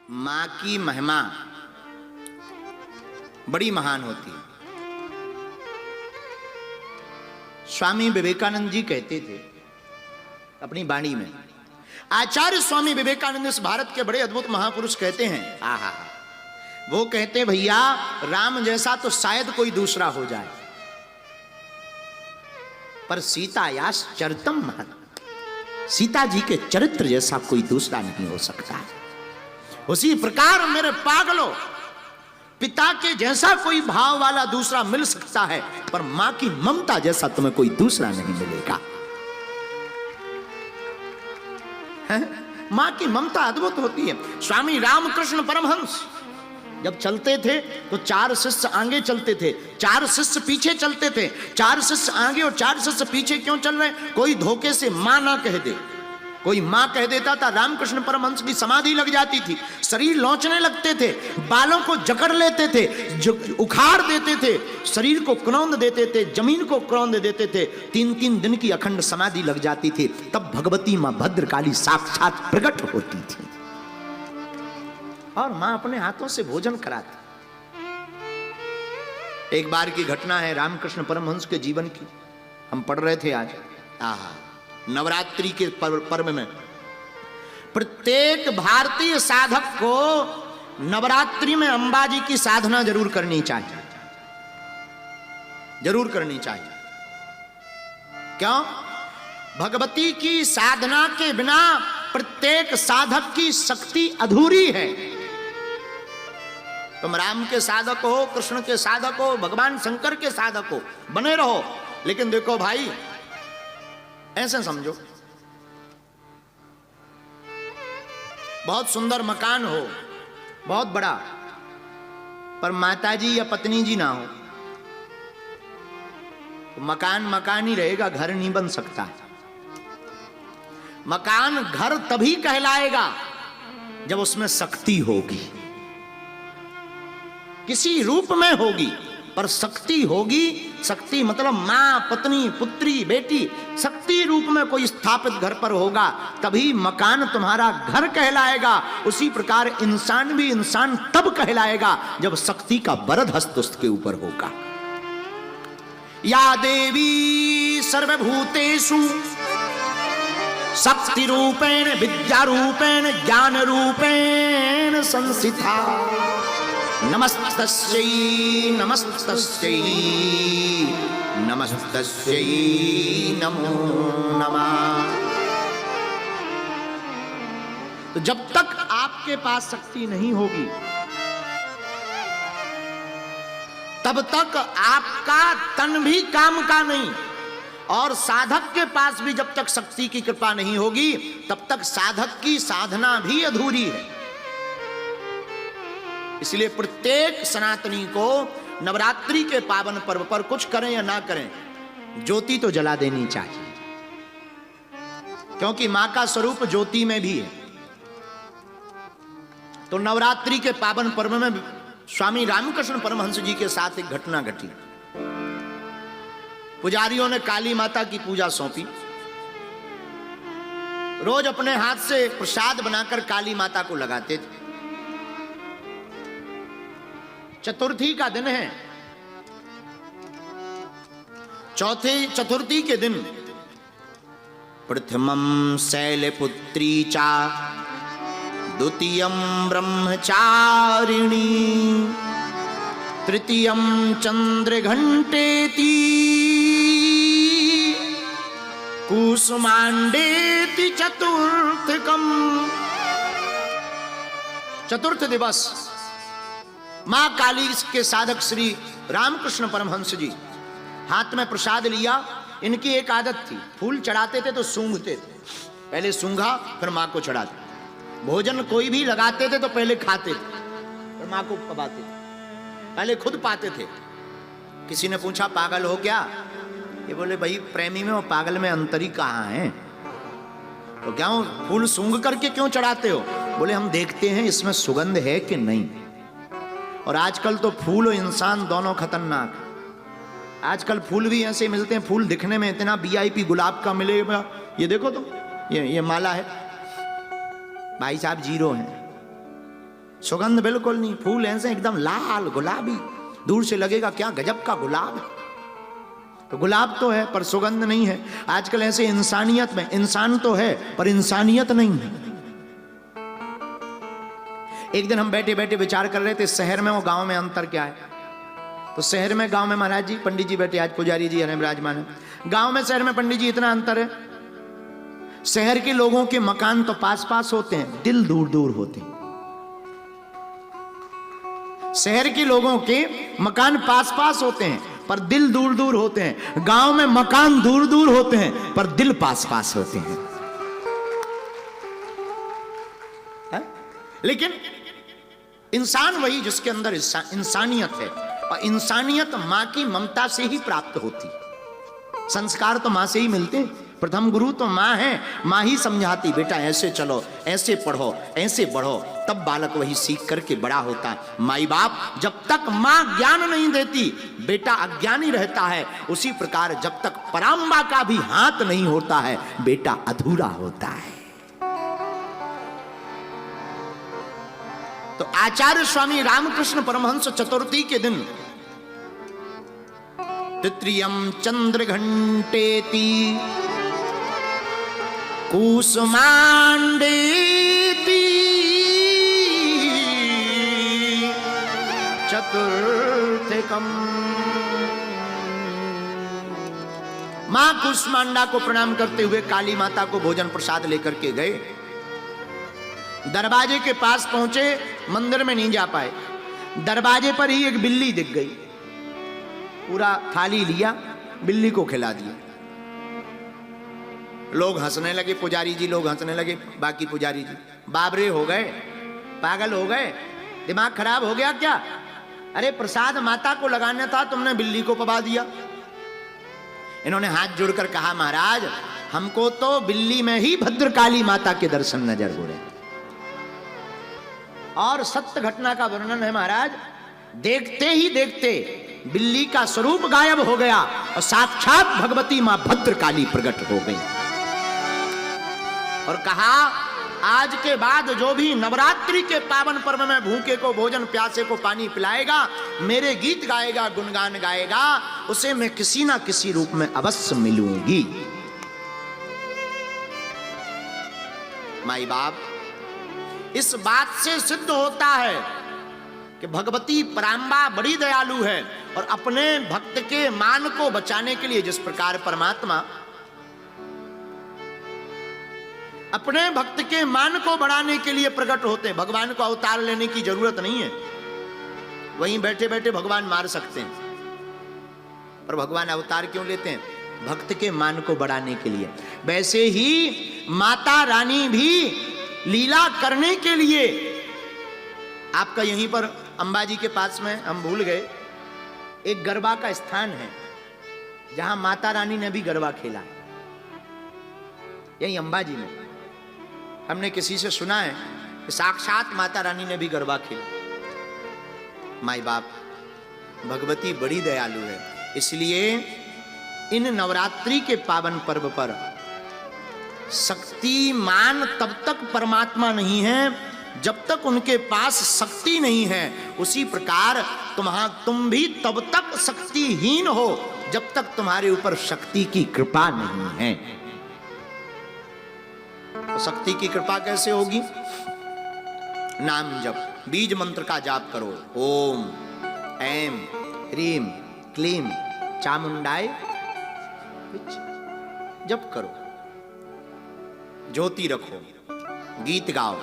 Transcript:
मां की महिमा बड़ी महान होती है। स्वामी विवेकानंद जी कहते थे अपनी वाणी में, आचार्य स्वामी विवेकानंद इस भारत के बड़े अद्भुत महापुरुष कहते हैं, आहा, वो कहते भैया राम जैसा तो शायद कोई दूसरा हो जाए, पर सीतायास चरितम महत्, सीता जी के चरित्र जैसा कोई दूसरा नहीं हो सकता है। उसी प्रकार मेरे पागलों, पिता के जैसा कोई भाव वाला दूसरा मिल सकता है, पर मां की ममता जैसा तुम्हें कोई दूसरा नहीं मिलेगा। मां की ममता अद्भुत होती है। स्वामी रामकृष्ण परमहंस जब चलते थे तो 4 शिष्य आगे चलते थे, 4 शिष्य पीछे चलते थे। 4 शिष्य आगे और 4 शिष्य पीछे क्यों चल रहे? कोई धोखे से मां ना कह दे। कोई मां कह देता था, रामकृष्ण परमहंस की समाधि लग जाती थी, शरीर लौचने लगते थे, बालों को जकड़ लेते थे, उखाड़ देते थे, शरीर को क्रोंद देते थे, जमीन को क्रोंद देते थे। 3-3 दिन की अखंड समाधि लग जाती थी। तब भगवती मां भद्रकाली साक्षात प्रकट होती थी और मां अपने हाथों से भोजन कराती। एक बार की घटना है रामकृष्ण परमहंस के जीवन की, हम पढ़ रहे थे आज। नवरात्रि के पर्व में प्रत्येक भारतीय साधक को नवरात्रि में अंबाजी की साधना जरूर करनी चाहिए, जरूर करनी चाहिए। क्यों? भगवती की साधना के बिना प्रत्येक साधक की शक्ति अधूरी है। तुम राम के साधक हो, कृष्ण के साधक हो, भगवान शंकर के साधक हो, बने रहो, लेकिन देखो भाई, ऐसे समझो, बहुत सुंदर मकान हो, बहुत बड़ा, पर माताजी या पत्नी जी ना हो तो मकान मकान ही रहेगा, घर नहीं बन सकता। मकान घर तभी कहलाएगा जब उसमें शक्ति होगी, किसी रूप में होगी, पर शक्ति होगी। शक्ति मतलब मां, पत्नी, पुत्री, बेटी, शक्ति रूप में कोई स्थापित घर पर होगा, तभी मकान तुम्हारा घर कहलाएगा। उसी प्रकार इंसान भी इंसान तब कहलाएगा जब शक्ति का वरद हस्त उसके ऊपर होगा। या देवी सर्वभूतेषु शक्ति रूपेण विद्या रूपेण ज्ञान रूपेण संस्थिता, नमस्तस्यै नमस्तस्यै नमस्तस्यै नमो नमः। तो जब तक आपके पास शक्ति नहीं होगी तब तक आपका तन भी काम का नहीं, और साधक के पास भी जब तक शक्ति की कृपा नहीं होगी तब तक साधक की साधना भी अधूरी है। इसलिए प्रत्येक सनातनी को नवरात्रि के पावन पर्व पर कुछ करें या ना करें, ज्योति तो जला देनी चाहिए, क्योंकि मां का स्वरूप ज्योति में भी है। तो नवरात्रि के पावन पर्व में स्वामी रामकृष्ण परमहंस जी के साथ एक घटना घटी। पुजारियों ने काली माता की पूजा सौंपी। रोज अपने हाथ से प्रसाद बनाकर काली माता को लगाते थे। चतुर्थी का दिन है, चतुर्थी के दिन प्रथमं शैलपुत्री चा द्वितीयं ब्रह्मचारिणी तृतीयं चंद्रघंटेति कुसुमांडेति चतुर्थकम्। चतुर्थ दिवस मां काली के साधक श्री रामकृष्ण परमहंस जी हाथ में प्रसाद लिया। इनकी एक आदत थी, फूल चढ़ाते थे तो सूंघते थे, पहले सूंघा फिर मां को चढ़ाते। भोजन कोई भी लगाते थे तो पहले खाते थे फिर मां को पकाते थे, पहले खुद पाते थे। किसी ने पूछा पागल हो क्या? ये बोले भाई प्रेमी में और पागल में अंतर ही कहां है? तो क्या फूल सूंघ करके क्यों चढ़ाते हो? बोले हम देखते हैं इसमें सुगंध है कि नहीं। और आजकल तो फूल और इंसान दोनों खतरनाक। आजकल फूल भी ऐसे मिलते हैं, फूल दिखने में इतना वीआईपी गुलाब का मिलेगा, ये देखो तो ये माला है, भाई साहब जीरो हैं। सुगंध बिल्कुल नहीं, फूल ऐसे एकदम लाल गुलाबी, दूर से लगेगा क्या गजब का गुलाब है। तो गुलाब तो है पर सुगंध नहीं है। आजकल ऐसे इंसानियत में, इंसान तो है पर इंसानियत नहीं है। एक दिन हम बैठे बैठे विचार कर रहे थे शहर में और गांव में अंतर क्या है। तो शहर में गांव में महाराज जी पंडित जी बैठे, आज पुजारी जी हमें विराजमान है। गांव में शहर में पंडित जी इतना अंतर है, शहर के लोगों के मकान तो पास पास होते हैं, दिल दूर दूर होते हैं। शहर के लोगों के मकान पास पास होते हैं पर दिल दूर दूर होते हैं। गांव में मकान दूर दूर होते हैं पर दिल पास पास होते हैं। है? लेकिन इंसान वही जिसके अंदर इंसानियत है, और इंसानियत मां की ममता से ही प्राप्त होती। संस्कार तो मां से ही मिलते हैं, प्रथम गुरु तो मां है। मां ही समझाती, बेटा ऐसे चलो, ऐसे पढ़ो, ऐसे बढ़ो, तब बालक वही सीख करके बड़ा होता है। माई बाप जब तक मां ज्ञान नहीं देती बेटा अज्ञानी रहता है। उसी प्रकार जब तक पराम्बा का भी हाथ नहीं होता है बेटा अधूरा होता है। तो आचार्य स्वामी रामकृष्ण परमहंस चतुर्थी के दिन तृतीयम चंद्र घंटेति कुसुमांडेति चतुर्थकम, मां कुसुमांडा को प्रणाम करते हुए काली माता को भोजन प्रसाद लेकर के गए। दरवाजे के पास पहुंचे, मंदिर में नहीं जा पाए। दरवाजे पर ही एक बिल्ली दिख गई, पूरा थाली लिया, बिल्ली को खिला दिया। लोग हंसने लगे, पुजारी जी लोग हंसने लगे। बाकी पुजारी जी बाबरे हो गए, पागल हो गए, दिमाग खराब हो गया क्या? अरे प्रसाद माता को लगाना था, तुमने बिल्ली को पवा दिया। इन्होंने हाथ जोड़कर कहा, महाराज हमको तो बिल्ली में ही भद्रकाली माता के दर्शन नजर हो रहे। और सत्य घटना का वर्णन है महाराज, देखते ही देखते बिल्ली का स्वरूप गायब हो गया और साक्षात भगवती मां भद्रकाली प्रकट हो गई। और कहा, आज के बाद जो भी नवरात्रि के पावन पर्व में भूखे को भोजन, प्यासे को पानी पिलाएगा, मेरे गीत गाएगा, गुणगान गाएगा, उसे मैं किसी ना किसी रूप में अवश्य मिलूंगी। माई बाप, इस बात से सिद्ध होता है कि भगवती पराम्बा बड़ी दयालु है और अपने भक्त के मान को बचाने के लिए, जिस प्रकार परमात्मा अपने भक्त के मान को बढ़ाने के लिए प्रकट होते हैं। भगवान को अवतार लेने की जरूरत नहीं है, वहीं बैठे बैठे भगवान मार सकते हैं, पर भगवान अवतार क्यों लेते हैं? भक्त के मान को बढ़ाने के लिए। वैसे ही माता रानी भी लीला करने के लिए, आपका यहीं पर अंबाजी के पास में, हम भूल गए, एक गरबा का स्थान है जहां माता रानी ने भी गरबा खेला, यही अंबाजी में। हमने किसी से सुना है कि साक्षात माता रानी ने भी गरबा खेला। माई बाप, भगवती बड़ी दयालु है, इसलिए इन नवरात्रि के पावन पर्व पर शक्तिमान तब तक परमात्मा नहीं है जब तक उनके पास शक्ति नहीं है। उसी प्रकार तुम भी तब तक शक्तिहीन हो जब तक तुम्हारे ऊपर शक्ति की कृपा नहीं है। तो शक्ति की कृपा कैसे होगी? नाम जप, बीज मंत्र का जाप करो। ओम ऐम ह्रीम क्लीम चामुंडाय जप करो, ज्योति रखो, गीत गाओ,